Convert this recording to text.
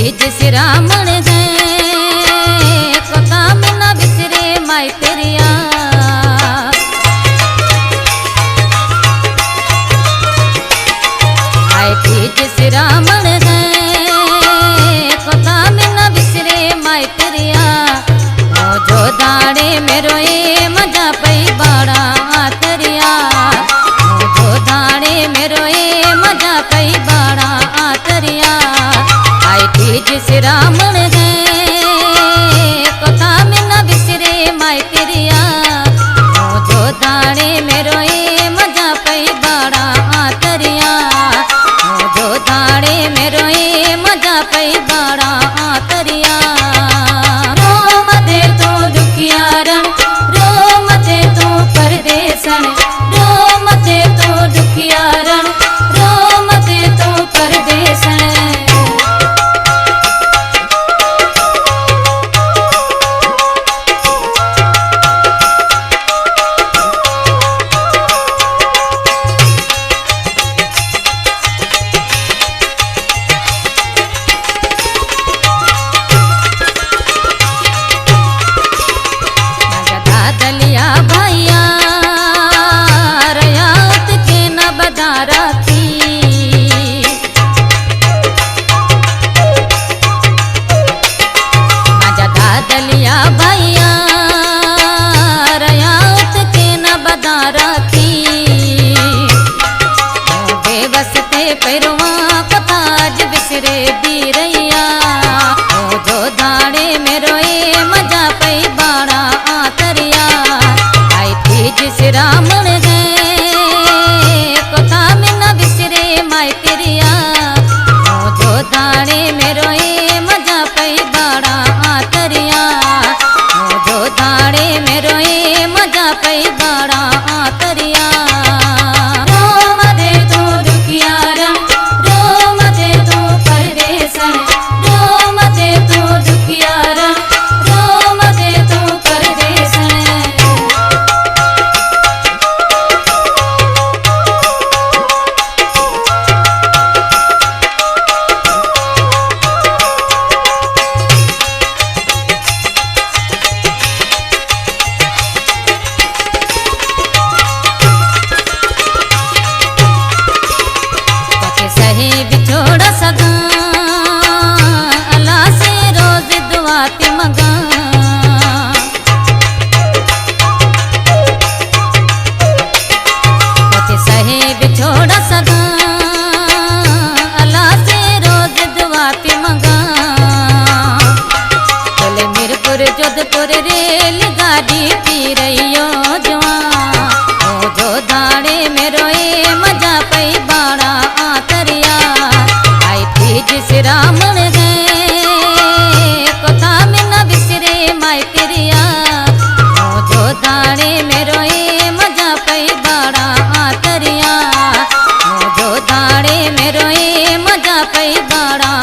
तीज सिरामण गए कोता में न बिसरे माई तेरिया। आए तीज सिरामण गए कोता में न बिसरे माई तेरिया। ओ जो दाड़े मेरो ए मजा पई बाड़ा आतरिया। ओ जो दाड़े मेरो ए मजा पई बाड़ा आतरिया। आए तीज सिरामण गए कोता में न बिसरे माई तेरिया। ओ जो दाड़े मेरो ए मजा पई बाड़ा आतरिया। ओ जो दाड़े मेरो ए मजा पई बाड़ा आतरिया। रोम दे तो दुखियारन रोम दे तो परदेसन। रोम दे तो दुखियारन रोम दे तो परदेसन। दलिया भैया रयात के न बदारा थी। मजा दलिया भैया रयात के न बदारा थी। बेबस ते पैरवा कताज बिसरे दी रैया। ओ जो दाड़े मेरो ए मजा पई बाड़ा आतरिया। आई तीज सिरामण गए कोता में न बिसरे माई तेरिया। ओ जो दाड़े मेरो ए मजा पई बाड़ा आतरिया। ओ जो दाड़े मेरो ए मजा पई बाड़ा आतरिया। रोम दे तो दुखियारन रोम दे तो परदेसन। रोम दे तो दुखियारन रोम दे तो परदेसन। पके सहे बिछोड़ा सगा अल्लाह से रोज दुआती मगा। पके सहे बिछोड़ा सगा अल्लाह से रोज दुआती मगा। बोले मीरपुर जोधपुर रेल गाड़ी पी रहियो जवान। ओ जो दाड़े मेरो ए मजा पई बाड़ा आतरिया। आई तीज सिरामण गए कोता में न बिसरे माई तेरिया। ओ जो दाड़े मेरो ए मजा पई बाड़ा आतरिया। ओ जो दाड़े मेरो ए मजा पई बाड़ा